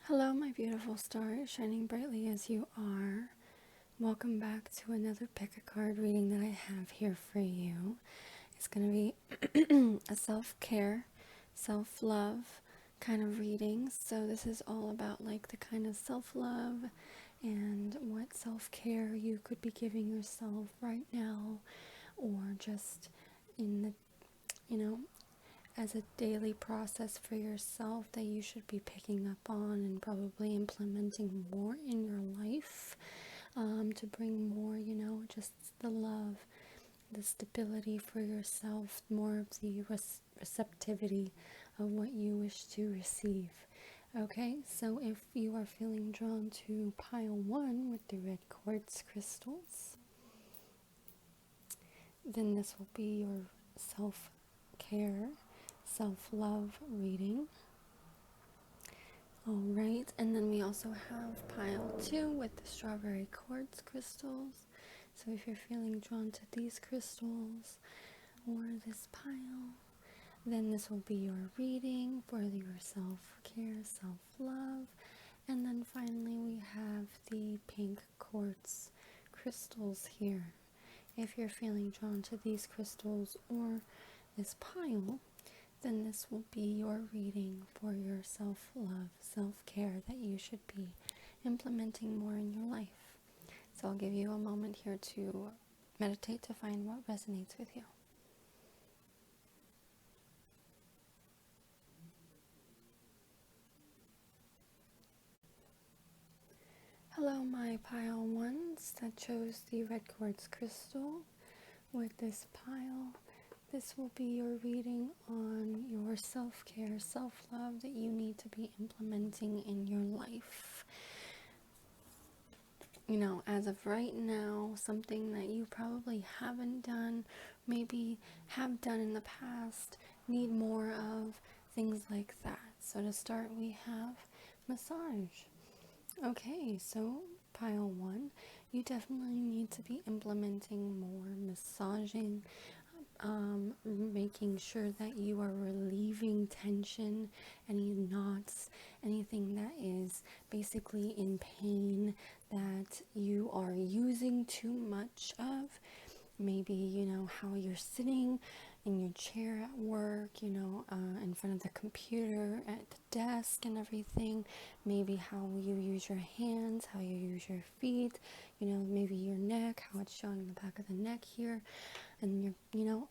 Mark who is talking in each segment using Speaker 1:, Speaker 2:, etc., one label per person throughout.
Speaker 1: Hello, my beautiful stars, shining brightly as you are. Welcome back to another pick a card reading that I have here for you. It's going to be a self-care, self-love kind of reading. So this is all about like the kind of self-love and what self-care you could be giving yourself right now, or just in the, as a daily process for yourself that you should be picking up on and probably implementing more in your life, to bring more, just the love, the stability for yourself, more of the receptivity of what you wish to receive. Okay, so if you are feeling drawn to pile 1 with the red quartz crystals, then this will be your self-care, self-love reading. Alright, and then we also have pile 2 with the strawberry quartz crystals. So if you're feeling drawn to these crystals or this pile, then this will be your reading for your self-care, self-love. And then finally we have the pink quartz crystals here. If you're feeling drawn to these crystals or this pile, then this will be your reading for your self-love, self-care that you should be implementing more in your life. So I'll give you a moment here to meditate to find what resonates with you. Hello, my pile ones that chose the red quartz crystal with this pile. This will be your reading on your self-care, self-love that you need to be implementing in your life. As of right now, something that you probably haven't done, maybe have done in the past, need more of, things like that. So to start, we have massage. Okay, so pile 1, you definitely need to be implementing more massaging, making sure that you are relieving tension, any knots, anything that is basically in pain that you are using too much of. Maybe, how you're sitting in your chair at work, in front of the computer, at the desk and everything. Maybe how you use your hands, how you use your feet, maybe your neck, how it's showing in the back of the neck here. And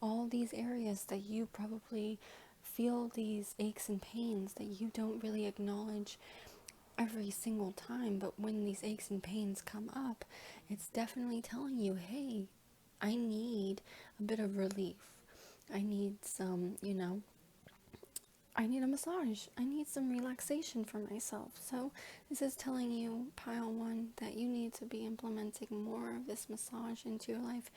Speaker 1: all these areas that you probably feel these aches and pains that you don't really acknowledge every single time. But when these aches and pains come up, it's definitely telling you, hey, I need a bit of relief. I need some, I need a massage. I need some relaxation for myself. So this is telling you, pile 1, that you need to be implementing more of this massage into your life.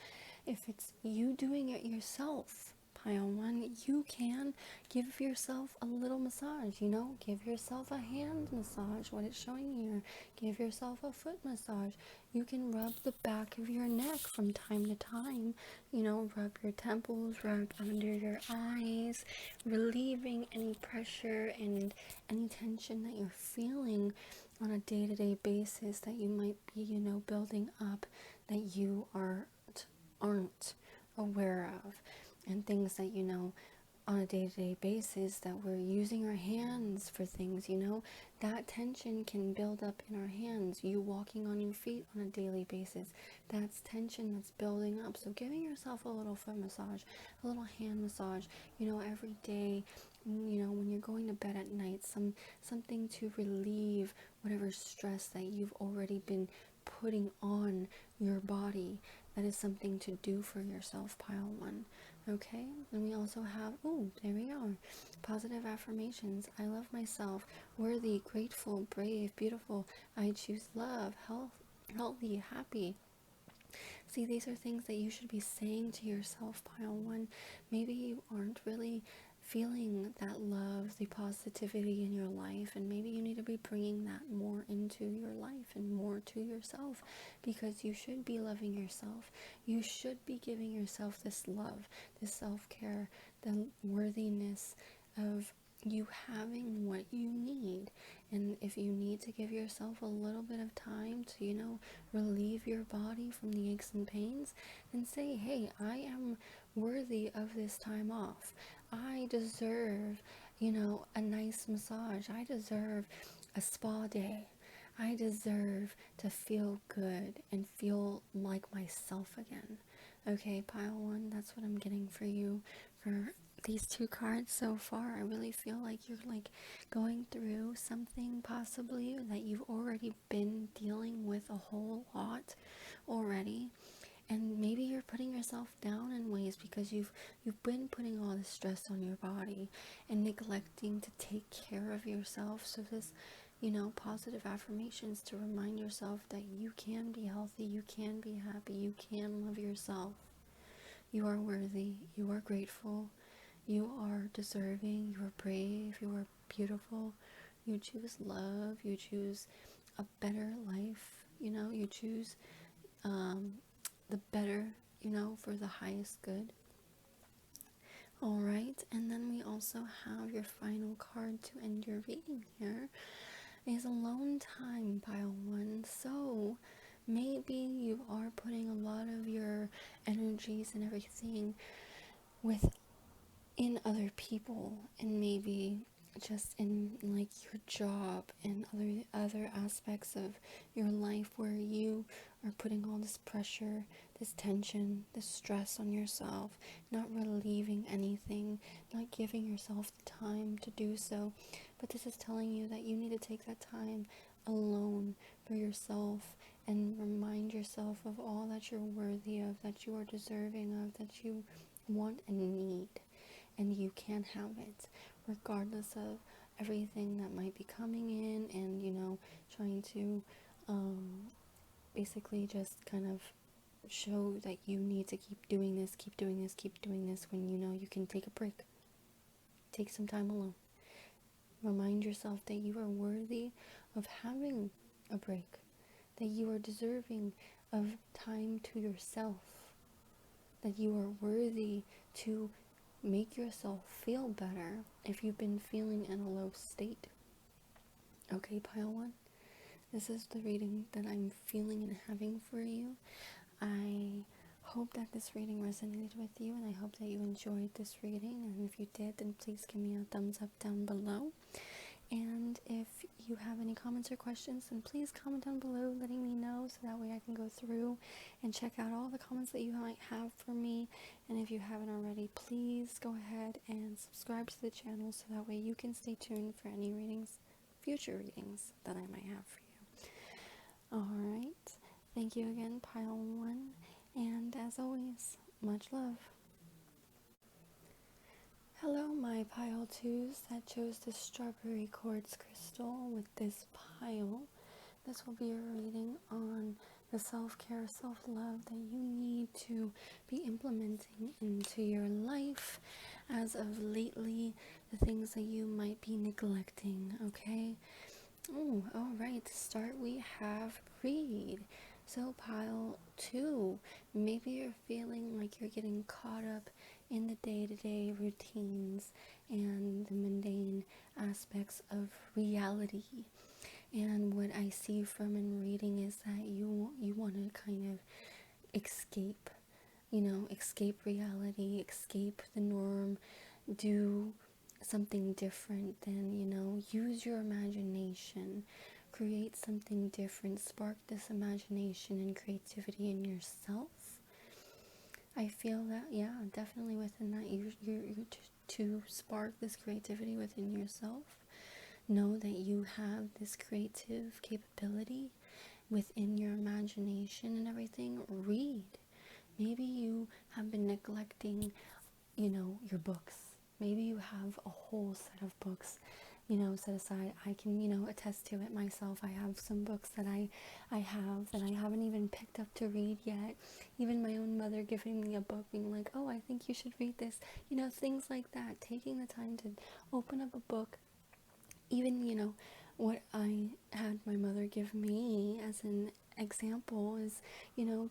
Speaker 1: If it's you doing it yourself, pile 1, you can give yourself a little massage, give yourself a hand massage, what it's showing here. Give yourself a foot massage. You can rub the back of your neck from time to time, rub your temples, rub under your eyes, relieving any pressure and any tension that you're feeling on a day-to-day basis that you might be, building up, that you aren't aware of, and things that on a day-to-day basis that we're using our hands for things, that tension can build up in our hands. You walking on your feet on a daily basis, that's tension that's building up. So giving yourself a little foot massage, a little hand massage, every day, when you're going to bed at night, something to relieve whatever stress that you've already been putting on your body. That is something to do for yourself, pile 1. Okay, and we also have, there we are, positive affirmations. I love myself, worthy, grateful, brave, beautiful. I choose love, healthy, happy. See, these are things that you should be saying to yourself, pile 1. Maybe you aren't really feeling that love, the positivity in your life, and maybe you need to be bringing that more into your life and more to yourself, because you should be loving yourself. You should be giving yourself this love, this self-care, the worthiness of you having what you need. And if you need to give yourself a little bit of time to, relieve your body from the aches and pains, then say, hey, I am worthy of this time off. I deserve, a nice massage. I deserve a spa day. I deserve to feel good and feel like myself again. Okay, pile one, that's what I'm getting for you for these two cards so far. I really feel like you're like going through something possibly that you've already been dealing with a whole lot already. And maybe you're putting yourself down in ways because you've been putting all this stress on your body and neglecting to take care of yourself. So this, positive affirmations to remind yourself that you can be healthy, you can be happy, you can love yourself. You are worthy, you are grateful, you are deserving, you are brave, you are beautiful. You choose love, you choose a better life, you choose the better, for the highest good. Alright, and then we also have your final card to end your reading here is alone time, pile one. So maybe you are putting a lot of your energies and everything within other people, and maybe just in like your job and other aspects of your life where you are putting all this pressure, this tension, this stress on yourself, not relieving anything, not giving yourself the time to do so. But this is telling you that you need to take that time alone for yourself and remind yourself of all that you're worthy of, that you are deserving of, that you want and need. And you can have it regardless of everything that might be coming in, and trying to basically just kind of show that you need to keep doing this, when you can take a break, take some time alone. Remind yourself that you are worthy of having a break, that you are deserving of time to yourself, that you are worthy to make yourself feel better if you've been feeling in a low state. Okay, pile one, this is the reading that I'm feeling and having for you. I hope that this reading resonated with you, and I hope that you enjoyed this reading. And if you did, then please give me a thumbs up down below. And if you have any comments or questions, then please comment down below letting me know, so that way I can go through and check out all the comments that you might have for me. And if you haven't already, please go ahead and subscribe to the channel, so that way you can stay tuned for any future readings that I might have for you. Alright, thank you again, pile one, and as always, much love. Hello, my pile twos that chose the strawberry quartz crystal with this pile. This will be a reading on the self-care, self-love that you need to be implementing into your life as of lately, the things that you might be neglecting, okay? Oh, alright, to start we have read. So pile two, maybe you're feeling like you're getting caught up in the day-to-day routines and the mundane aspects of reality. And what I see from in reading is that you want to kind of escape, escape reality, escape the norm, do something different, than use your imagination, create something different, spark this imagination and creativity in yourself. I feel that, yeah, definitely within that, you to spark this creativity within yourself. Know that you have this creative capability within your imagination and everything. Read. Maybe you have been neglecting, your books. Maybe you have a whole set of books, set aside. I can, attest to it myself. I have some books that I have that I haven't even picked up to read yet. Even my own mother giving me a book, being like, oh, I think you should read this. Things like that. Taking the time to open up a book. Even, what I had my mother give me as an example is,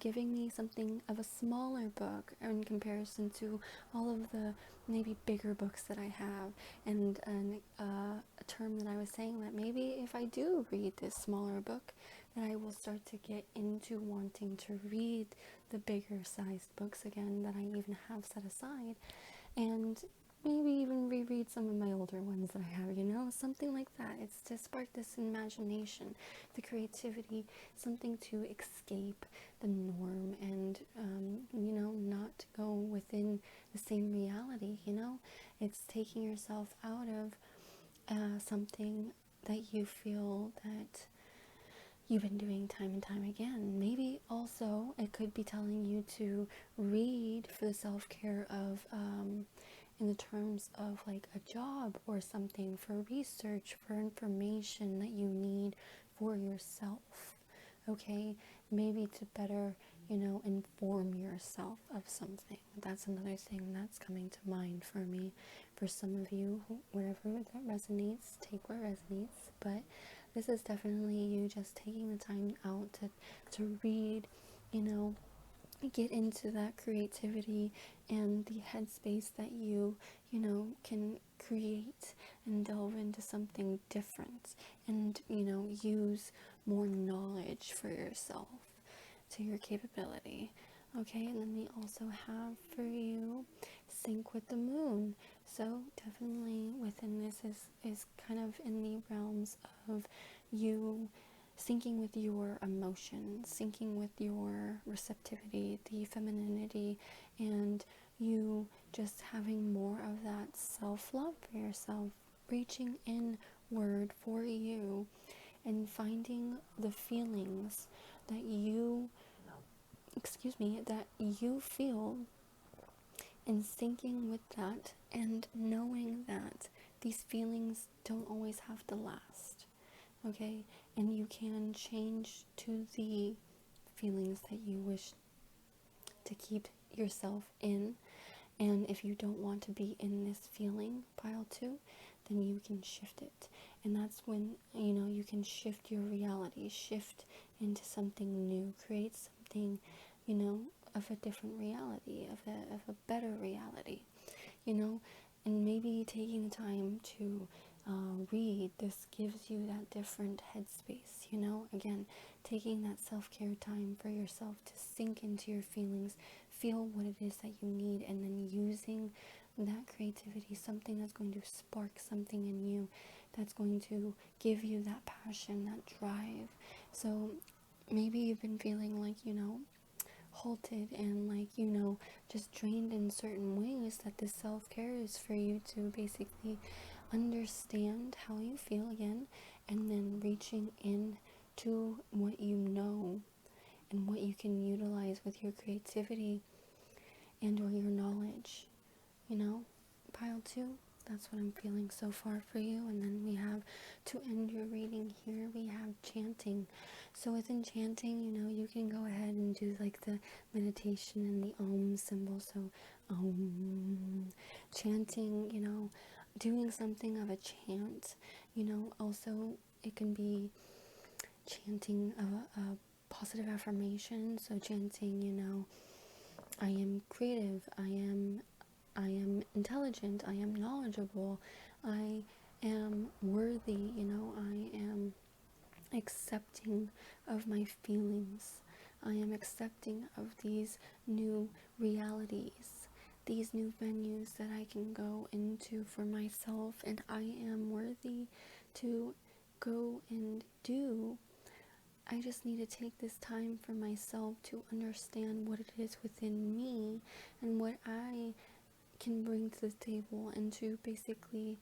Speaker 1: giving me something of a smaller book in comparison to all of the maybe bigger books that I have. And a term that I was saying, that maybe if I do read this smaller book, that I will start to get into wanting to read the bigger sized books again that I even have set aside, and maybe even reread some of my older ones that I have, something like that. It's to spark this imagination, the creativity, something to escape the norm and, not go within the same reality, It's taking yourself out of something that you feel that you've been doing time and time again. Maybe also it could be telling you to read for the self-care of, in the terms of like a job or something, for research, for information that you need for yourself, okay? Maybe to better, inform yourself of something. That's another thing that's coming to mind for me. For some of you, whatever that resonates, take what resonates, but this is definitely you just taking the time out to read, get into that creativity and the headspace that you can create and delve into something different, and use more knowledge for yourself to your capability. Okay, and then we also have for you sync with the moon. So definitely within this is kind of in the realms of you syncing with your emotions, syncing with your receptivity, the femininity, and you just having more of that self-love for yourself, reaching inward for you and finding the feelings that you feel, and syncing with that, and knowing that these feelings don't always have to last, okay? And you can change to the feelings that you wish to keep yourself in. And if you don't want to be in this feeling, pile 2, then you can shift it. And that's when, you can shift your reality, shift into something new, create something, of a different reality, of a better reality, and maybe taking the time to read this gives you that different headspace, again, taking that self-care time for yourself to sink into your feelings, feel what it is that you need, and then using that creativity, something that's going to spark something in you, that's going to give you that passion, that drive. So maybe you've been feeling like, halted and like, just drained in certain ways, that this self-care is for you to basically understand how you feel again, and then reaching in to what you know and what you can utilize with your creativity and or your knowledge, pile 2. That's what I'm feeling so far for you. And then we have, to end your reading here, we have chanting. So within chanting, you can go ahead and do like the meditation and the Om symbol. So chanting, doing something of a chant, also it can be chanting a positive affirmation. So chanting, I am creative, I am intelligent, I am knowledgeable, I am worthy, I am accepting of my feelings, I am accepting of these new realities, these new venues that I can go into for myself, and I am worthy to go and do. I just need to take this time for myself to understand what it is within me and what I can bring to the table, and to basically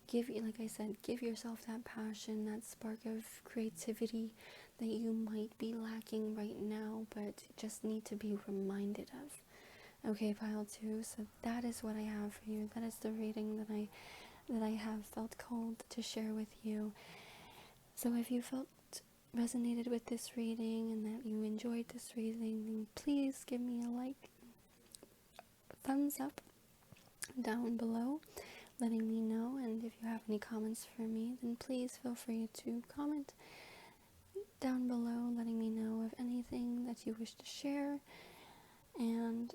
Speaker 1: give you, like I said, give yourself that passion, that spark of creativity that you might be lacking right now, but just need to be reminded of. Okay, pile 2. So that is what I have for you. That is the reading that I have felt called to share with you. So if you felt resonated with this reading and that you enjoyed this reading, then please give me a like, thumbs up down below, letting me know. And if you have any comments for me, then please feel free to comment down below letting me know of anything that you wish to share. And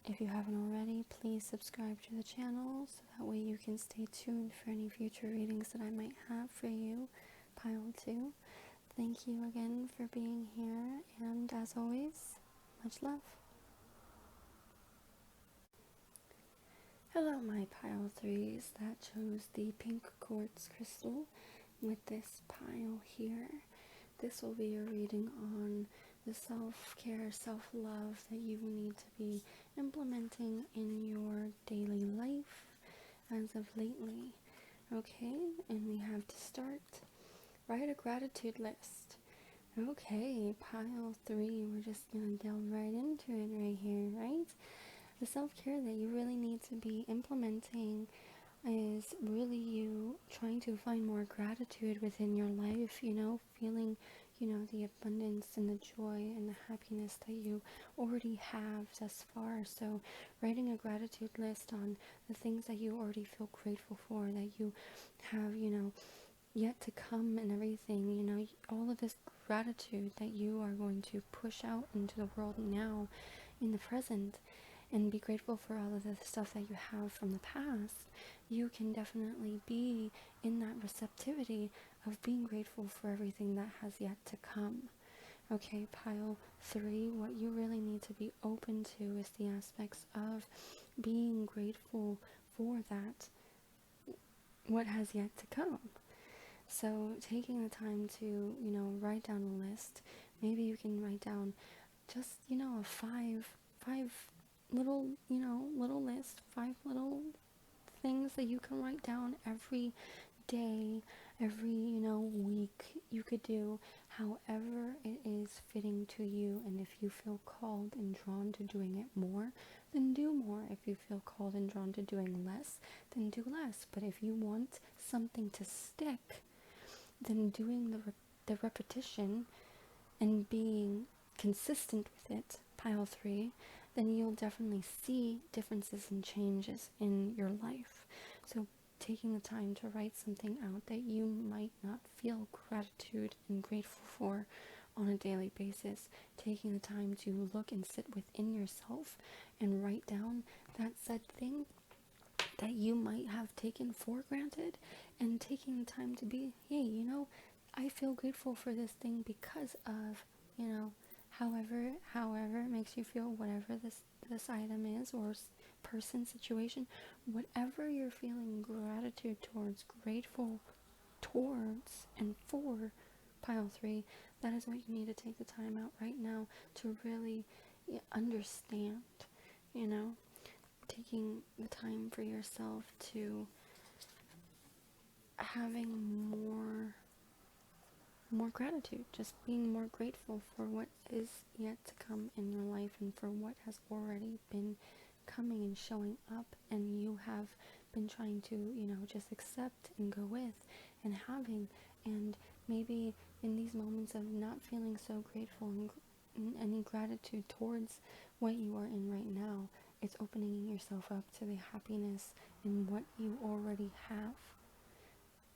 Speaker 1: if you haven't already, please subscribe to the channel so that way you can stay tuned for any future readings that I might have for you. Pile 2. Thank you again for being here, and as always, much love. Hello, my pile 3s that chose the pink quartz crystal with this pile here. This will be a reading on the self-care, self-love that you need to be implementing in your daily life as of lately. Okay, and we have to start. Write a gratitude list. Okay, pile 3, we're just gonna delve right into it right here, right? The self-care that you really need to be implementing is really you trying to find more gratitude within your life, feeling, the abundance and the joy and the happiness that you already have thus far. So writing a gratitude list on the things that you already feel grateful for, that you have, yet to come and everything, all of this gratitude that you are going to push out into the world now in the present, and be grateful for all of the stuff that you have from the past. You can definitely be in that receptivity of being grateful for everything that has yet to come. Okay, pile 3, what you really need to be open to is the aspects of being grateful for that, what has yet to come. So taking the time to, write down a list. Maybe you can write down just, a five little, little list, 5 little things that you can write down every day, every, week. You could do however it is fitting to you, and if you feel called and drawn to doing it more, then do more. If you feel called and drawn to doing less, then do less. But if you want something to stick, then doing the repetition and being consistent with it, pile 3, then you'll definitely see differences and changes in your life. So taking the time to write something out that you might not feel gratitude and grateful for on a daily basis, taking the time to look and sit within yourself and write down that said thing that you might have taken for granted, and taking the time to be, hey, I feel grateful for this thing because of, however it makes you feel, whatever this item is, or person, situation, whatever you're feeling gratitude towards, grateful towards, and for, pile 3, that is what you need to take the time out right now to really understand, taking the time for yourself to having more gratitude, just being more grateful for what is yet to come in your life and for what has already been coming and showing up, and you have been trying to, just accept and go with and having. And maybe in these moments of not feeling so grateful and any gratitude towards what you are in right now, it's opening yourself up to the happiness in what you already have,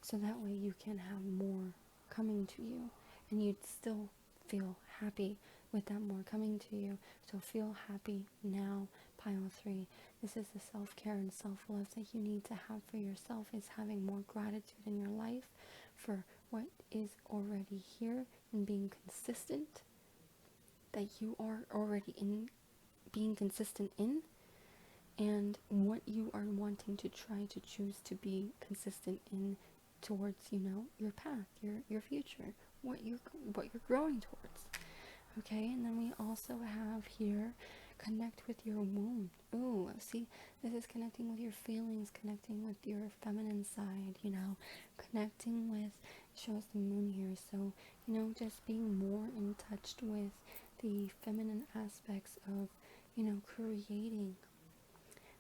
Speaker 1: so that way you can have more coming to you, and you'd still feel happy with that more coming to you. So feel happy now, pile 3. This is the self-care and self-love that you need to have for yourself, is having more gratitude in your life for what is already here and being consistent, that you are already in, being consistent in, and what you are wanting to try to choose to be consistent in towards, your path, your future, what you're growing towards. Okay, and then we also have here, connect with your womb. Ooh, see, this is connecting with your feelings, connecting with your feminine side, connecting with, shows the moon here, so, just being more in touch with the feminine aspects of, creating.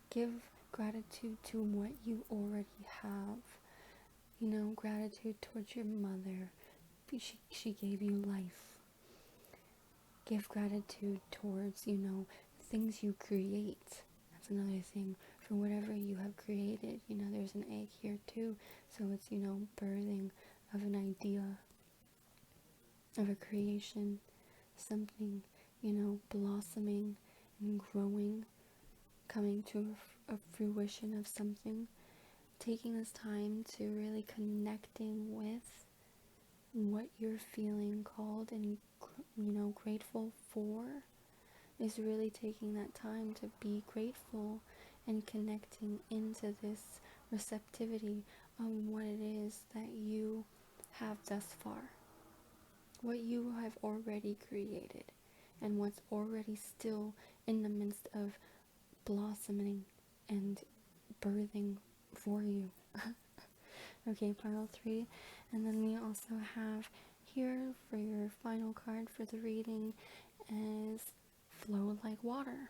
Speaker 1: Give gratitude to what you already have. Gratitude towards your mother. She gave you life. Give gratitude towards, things you create. That's another thing. For whatever you have created, there's an egg here too. So it's, birthing of an idea. of a creation, something, blossoming and growing, coming to a fruition of something, taking this time to really connecting with what you're feeling called and, grateful for, is really taking that time to be grateful and connecting into this receptivity of what it is that you have thus far, what you have already created, and what's already still in the midst of blossoming and birthing for you. Okay, pile 3. And then we also have here for your final card for the reading is flow like water.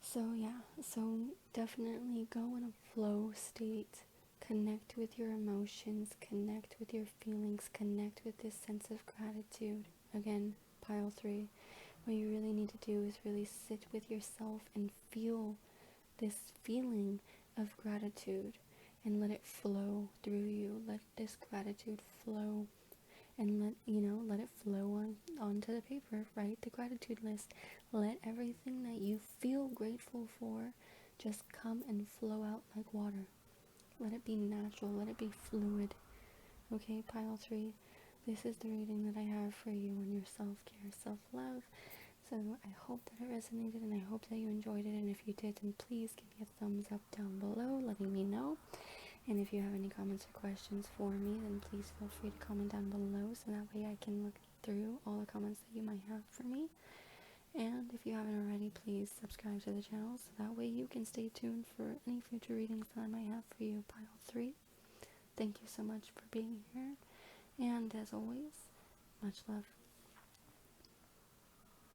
Speaker 1: So yeah, so definitely go in a flow state. Connect with your emotions, connect with your feelings, connect with this sense of gratitude. Again, pile 3. What you really need to do is really sit with yourself and feel this feeling of gratitude and let it flow through you. Let this gratitude flow and let it flow onto the paper. Write the gratitude list. Let everything that you feel grateful for just come and flow out like water. Let it be natural. Let it be fluid. Okay, pile 3. This is the reading that I have for you on your self-care, self-love. So I hope that it resonated and I hope that you enjoyed it. And if you did, then please give me a thumbs up down below letting me know. And if you have any comments or questions for me, then please feel free to comment down below so that way I can look through all the comments that you might have for me. And if you haven't already, please subscribe to the channel so that way you can stay tuned for any future readings that I might have for you, pile 3. Thank you so much for being here. And as always, much love.